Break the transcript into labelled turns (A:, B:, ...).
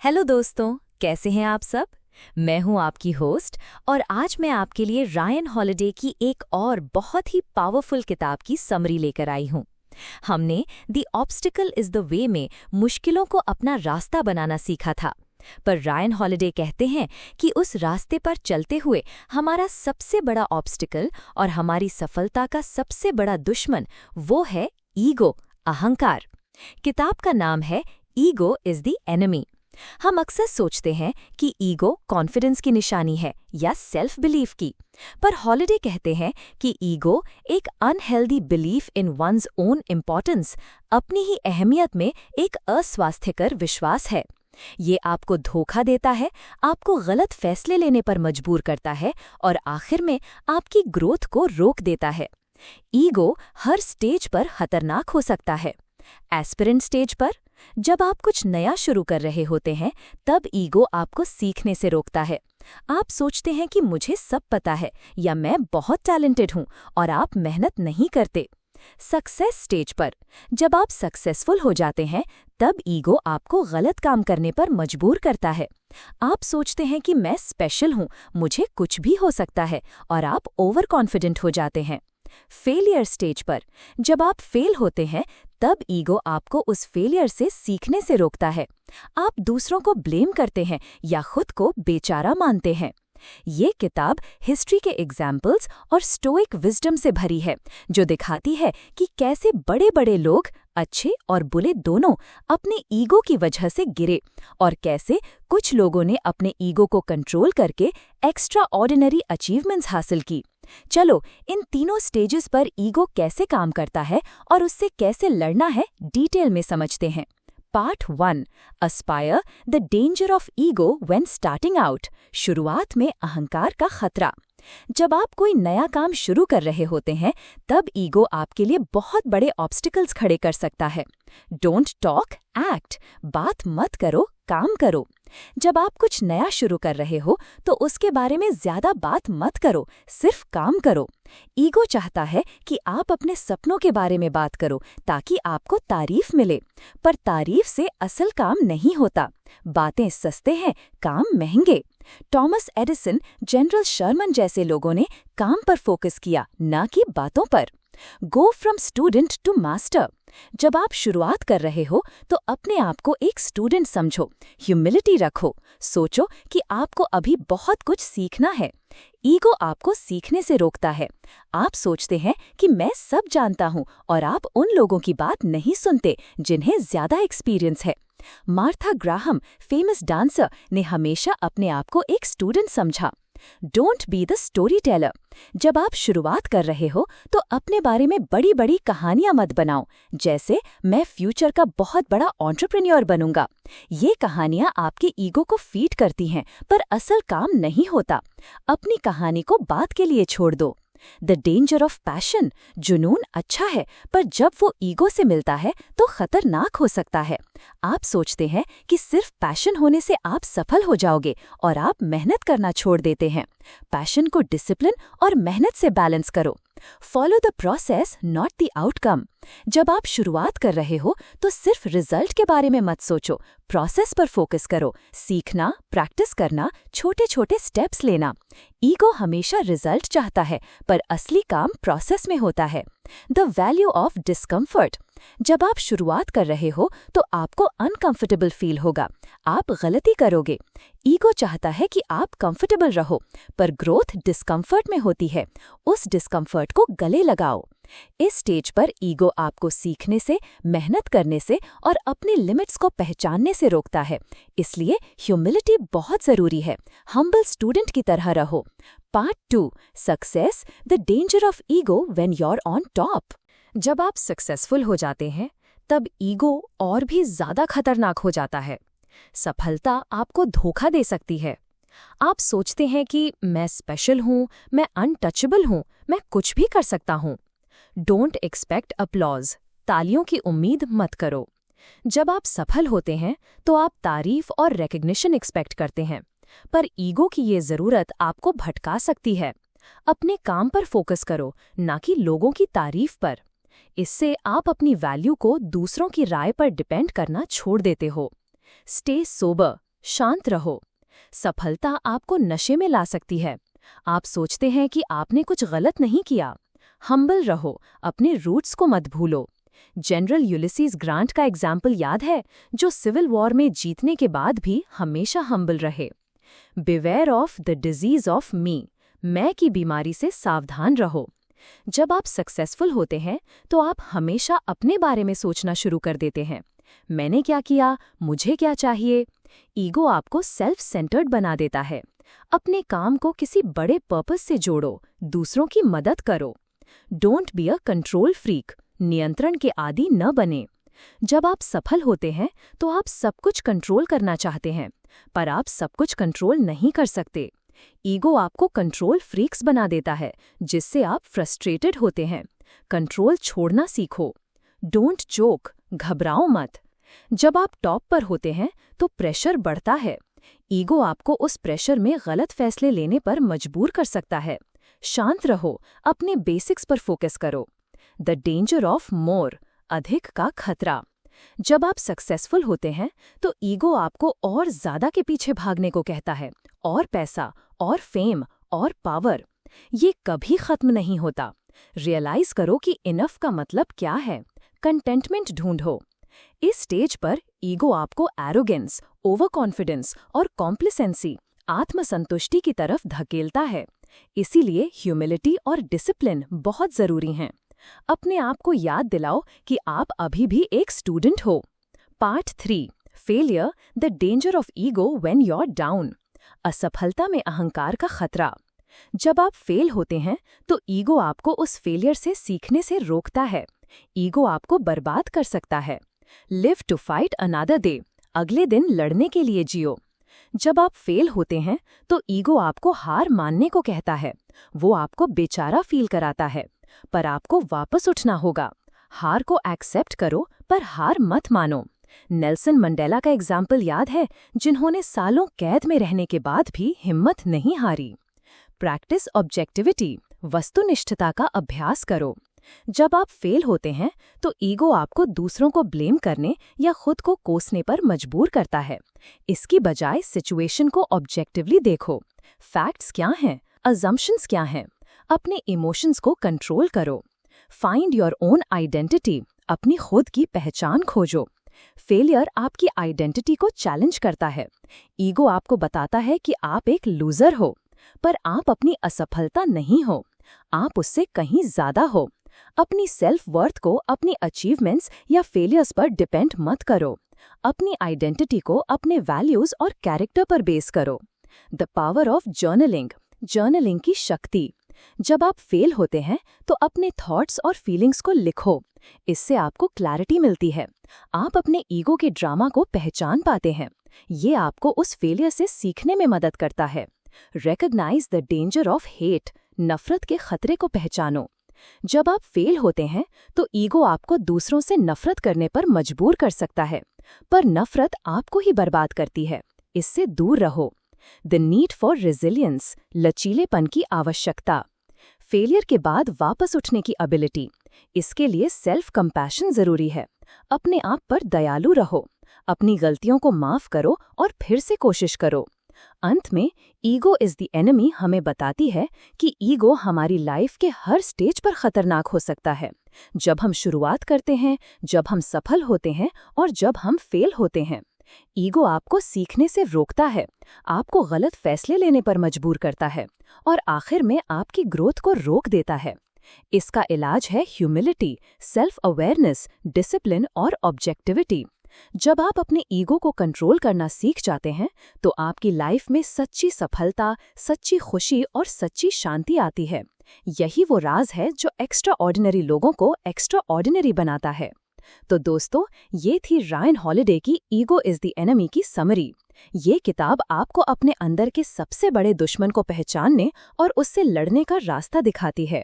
A: Hello दोस्तों, कैसे हैं आप सब। मैं हूं आपकी होस्ट और आज मैं आपके लिए रायन हॉलिडे की एक और बहुत ही पावरफुल किताब की समरी लेकर आई हूं। हमने the obstacle is the way में मुश्किलों को अपना रास्ता बनाना सीखा था, पर रायन हॉलिडे कहते हैं कि उस रास्ते पर चलते हुए हमारा सबसे बड़ा ऑब्स्टिकल और हमारी सफलता का सबसे बड़ा दुश्मन वो है ईगो, अहंकार। किताब का नाम है ईगो इज द एनिमी। हम अक्सर सोचते हैं कि ईगो कॉन्फिडेंस की निशानी है या सेल्फ बिलीफ की, पर हॉलिडे कहते हैं कि ईगो एक unhealthy belief in one's own importance, अपनी ही अहमियत में एक अस्वास्थ्यकर विश्वास है। ये आपको धोखा देता है, आपको गलत फैसले लेने पर मजबूर करता है और आखिर में आपकी ग्रोथ को रोक देता है। ईगो हर स्टेज पर खतरनाक हो सकता है। एस्पिरेंट स्टेज पर, जब आप कुछ नया शुरू कर रहे होते हैं, तब ईगो आपको सीखने से रोकता है। आप सोचते हैं कि मुझे सब पता है या मैं बहुत टैलेंटेड हूं और आप मेहनत नहीं करते। सक्सेस स्टेज पर, जब आप सक्सेसफुल हो जाते हैं, तब ईगो आपको गलत काम करने पर मजबूर करता है। आप सोचते हैं कि मैं स्पेशल हूं, मुझे कुछ भी हो सकता है और आप ओवर कॉन्फिडेंट हो जाते हैं। फेलियर स्टेज पर, जब आप फेल होते हैं, तब ईगो आपको उस फेलियर से सीखने से रोकता है। आप दूसरों को ब्लेम करते हैं या खुद को बेचारा मानते हैं। ये किताब हिस्ट्री के एग्जाम्पल्स और स्टोइक विजडम से भरी है, जो दिखाती है कि कैसे बड़े बड़े लोग, अच्छे और बुरे दोनों, अपने ईगो की वजह से गिरे और कैसे कुछ लोगों ने अपने ईगो को कंट्रोल करके एक्स्ट्रा ऑर्डिनरी अचीवमेंट्स हासिल की। चलो, इन तीनों स्टेजेस पर ईगो कैसे काम करता है और उससे कैसे लड़ना है, डिटेल में समझते हैं। Part 1, aspire the danger of ego when starting out. शुरुआत में अहंकार का खतरा। जब आप कोई नया काम शुरू कर रहे होते हैं, तब ईगो आपके लिए बहुत बड़े ऑब्स्टिकल्स खड़े कर सकता है। Don't talk, act. बात मत करो, काम करो। जब आप कुछ नया शुरू कर रहे हो, तो उसके बारे में ज्यादा बात मत करो, सिर्फ काम करो। ईगो चाहता है कि आप अपने सपनों के बारे में बात करो ताकि आपको तारीफ मिले, पर तारीफ से असल काम नहीं होता। बातें सस्ते हैं, काम महंगे। टॉमस एडिसन, जनरल शर्मन जैसे लोगों ने काम पर फोकस किया, ना कि बातों पर। Go from student to master. जब आप शुरुआत कर रहे हो, तो अपने आप को एक स्टूडेंट समझो, ह्यूमिलिटी रखो, सोचो कि आपको अभी बहुत कुछ सीखना है। ईगो आपको सीखने से रोकता है। आप सोचते हैं कि मैं सब जानता हूं और आप उन लोगों की बात नहीं सुनते जिन्हें ज्यादा एक्सपीरियंस है। मार्था ग्राहम, फेमस डांसर, ने हमेशा अपने आप को एक स्टूडेंट समझा। Don't be the story teller. जब आप शुरुआत कर रहे हो, तो अपने बारे में बड़ी बड़ी कहानियां मत बनाओ, जैसे मैं फ्यूचर का बहुत बड़ा एंटरप्रेन्योर बनूंगा। ये कहानियां आपके ईगो को फीड करती हैं, पर असल काम नहीं होता। अपनी कहानी को बात के लिए छोड़ दो। The danger of passion. जुनून अच्छा है, पर जब वो ईगो से मिलता है तो खतरनाक हो सकता है। आप सोचते हैं कि सिर्फ पैशन होने से आप सफल हो जाओगे और आप मेहनत करना छोड़ देते हैं। पैशन को डिसिप्लिन और मेहनत से बैलेंस करो। Follow the process, not the outcome. जब आप शुरुआत कर रहे हो, तो सिर्फ रिजल्ट के बारे में मत सोचो, प्रोसेस पर फोकस करो। सीखना, प्रैक्टिस करना, छोटे छोटे स्टेप्स लेना। ईगो हमेशा रिजल्ट चाहता है, पर असली काम प्रोसेस में होता है। The value of discomfort. जब आप शुरुआत कर रहे हो, तो आपको अनकंफर्टेबल फील होगा, आप गलती करोगे। ईगो चाहता है कि आप कंफर्टेबल रहो, पर ग्रोथ डिस्कम्फर्ट में होती है। उस डिस्कम्फर्ट को गले लगाओ। इस स्टेज पर ईगो आपको सीखने से, मेहनत करने से और अपनी लिमिट्स को पहचानने से रोकता है। इसलिए ह्यूमिलिटी बहुत जरूरी है। हम्बल स्टूडेंट की तरह रहो। Part 2, success the danger of ego when you are on top. जब आप सक्सेसफुल हो जाते हैं, तब ईगो और भी ज्यादा खतरनाक हो जाता है। सफलता आपको धोखा दे सकती है। आप सोचते हैं कि मैं स्पेशल हूं, मैं अनटचेबल हूं, मैं कुछ भी कर सकता हूं। Don't expect applause. तालियों की उम्मीद मत करो। जब आप सफल होते हैं, तो आप तारीफ और रिकग्निशन एक्सपेक्ट करते हैं, पर ईगो की ये जरूरत आपको भटका सकती है। अपने काम पर फोकस करो, ना कि लोगों की तारीफ पर। इससे आप अपनी वैल्यू को दूसरों की राय पर डिपेंड करना छोड़ देते हो। स्टे सोबर,
B: शांत रहो। सफलता आपको नशे में ला सकती है। आप सोचते हैं कि आपने कुछ गलत नहीं किया। हम्बल रहो, अपने रूट्स को मत भूलो। जनरल यूलिसीज ग्रांट का एग्जाम्पल याद है, जो सिविल वॉर में जीतने के बाद भी हमेशा हम्बल रहे। Beware of the disease of me, मैं की बीमारी से सावधान रहो। जब आप सक्सेसफुल होते हैं तो आप हमेशा अपने बारे में सोचना शुरू कर देते हैं। मैंने क्या किया, मुझे क्या चाहिए। ईगो आपको सेल्फ सेंटर्ड बना देता है। अपने काम को किसी बड़े पर्पस से जोड़ो, दूसरों की मदद करो। Don't be a control freak, नियंत्रण के आदी न बने। जब आप सफल होते हैं तो आप सब कुछ कंट्रोल करना चाहते हैं, पर आप सब कुछ कंट्रोल नहीं कर सकते। ईगो आपको कंट्रोल फ्रीक्स बना देता है, जिससे आप फ्रस्ट्रेटेड होते हैं। कंट्रोल छोड़ना सीखो। डोंट चोक, घबराओ मत। जब आप टॉप पर होते हैं तो प्रेशर बढ़ता है। ईगो आपको उस प्रेशर में गलत फैसले लेने पर मजबूर कर सकता है। शांत रहो, अपने बेसिक्स पर फोकस करो। द डेंजर ऑफ मोर, अधिक का खतरा। जब आप सक्सेसफुल होते हैं तो ईगो आपको और ज्यादा के पीछे भागने को कहता है, और पैसा, और फेम, और पावर। ये कभी खत्म नहीं होता। रियलाइज करो कि इनफ का मतलब क्या है। कंटेंटमेंट ढूंढो। इस स्टेज पर ईगो आपको एरोगेंस, ओवर कॉन्फिडेंस और कॉम्प्लिसेंसी, आत्मसंतुष्टि की तरफ धकेलता है। इसीलिए ह्यूमिलिटी और डिसिप्लिन बहुत जरूरी हैं। अपने आप को याद दिलाओ कि आप अभी भी एक स्टूडेंट हो। Part 3, failure, the danger of ego when you are down. असफलता में अहंकार का खतरा। जब आप फेल होते हैं तो ईगो आपको उस फेलियर से सीखने से रोकता है। ईगो आपको बर्बाद कर सकता है। Live to fight another day, अगले दिन लड़ने के लिए जियो। जब आप फेल होते हैं तो ईगो आपको हार मानने को कहता है। वो आपको बेचारा फील कराता है, पर आपको वापस उठना होगा। हार को एक्सेप्ट करो, पर हार मत मानो। नेल्सन मंडेला का एग्जाम्पल याद है, जिन्होंने सालों कैद में रहने के बाद भी हिम्मत नहीं हारी। प्रैक्टिस ऑब्जेक्टिविटी, वस्तुनिष्ठता का अभ्यास करो। जब आप फेल होते हैं तो ईगो आपको दूसरों को ब्लेम करने या खुद को कोसने पर मजबूर करता है। इसकी बजाय सिचुएशन को ऑब्जेक्टिवली देखो। फैक्ट्स क्या हैं, अजम्पशंस क्या हैं। अपने इमोशंस को कंट्रोल करो। फाइंड योर ओन आइडेंटिटी, अपनी खुद की पहचान खोजो। फेलियर आपकी आइडेंटिटी को चैलेंज करता है। ईगो आपको बताता है कि आप एक लूजर हो, पर आप अपनी असफलता नहीं हो, आप उससे कहीं ज्यादा हो। अपनी सेल्फ वर्थ को अपनी अचीवमेंट्स या फेलियर्स पर डिपेंड मत करो। अपनी आइडेंटिटी को अपने वैल्यूज और कैरेक्टर पर बेस करो। The power of journaling, journaling की शक्ति। जब आप फेल होते हैं तो अपने थॉट्स और फीलिंग्स को लिखो। इससे आपको क्लैरिटी मिलती है। आप अपने ईगो के ड्रामा को पहचान पाते हैं। ये आपको उस फेलियर से सीखने में मदद करता है। Recognise the danger of hate, नफरत के खतरे को पहचानो। जब आप फेल होते हैं तो ईगो आपको दूसरों से नफरत करने पर मजबूर कर सकता है, पर नफरत आपको ही बर्बाद करती है। इससे दूर रहो। द नीड फॉर रेजिलियंस, लचीलेपन की आवश्यकता। फेलियर के बाद वापस उठने की एबिलिटी। इसके लिए सेल्फ कंपैशन जरूरी है। अपने आप पर दयालु रहो। अपनी गलतियों को माफ करो और फिर से कोशिश करो। अंत में ईगो इज द एनिमी हमें बताती है कि ईगो हमारी लाइफ के हर स्टेज पर खतरनाक हो सकता है। जब हम शुरुआत करते हैं, जब हम सफल होते हैं और जब हम फेल होते हैं। ईगो आपको सीखने से रोकता है, आपको गलत फैसले लेने पर मजबूर करता है और आखिर में आपकी ग्रोथ को रोक देता है। इसका इलाज है ह्यूमिलिटी, सेल्फ अवेयरनेस, डिसिप्लिन और ऑब्जेक्टिविटी। जब आप अपने ईगो को कंट्रोल करना सीख जाते हैं तो आपकी लाइफ में सच्ची सफलता, सच्ची खुशी और सच्ची शांति आती है। यही वो राज है जो एक्स्ट्रा ऑर्डिनरी लोगों को एक्स्ट्रा ऑर्डिनरी बनाता है। तो दोस्तों, ये थी रायन हॉलिडे की ईगो इज द एनिमी की समरी। ये किताब आपको अपने अंदर के सबसे बड़े दुश्मन को पहचानने और उससे लड़ने का रास्ता दिखाती है।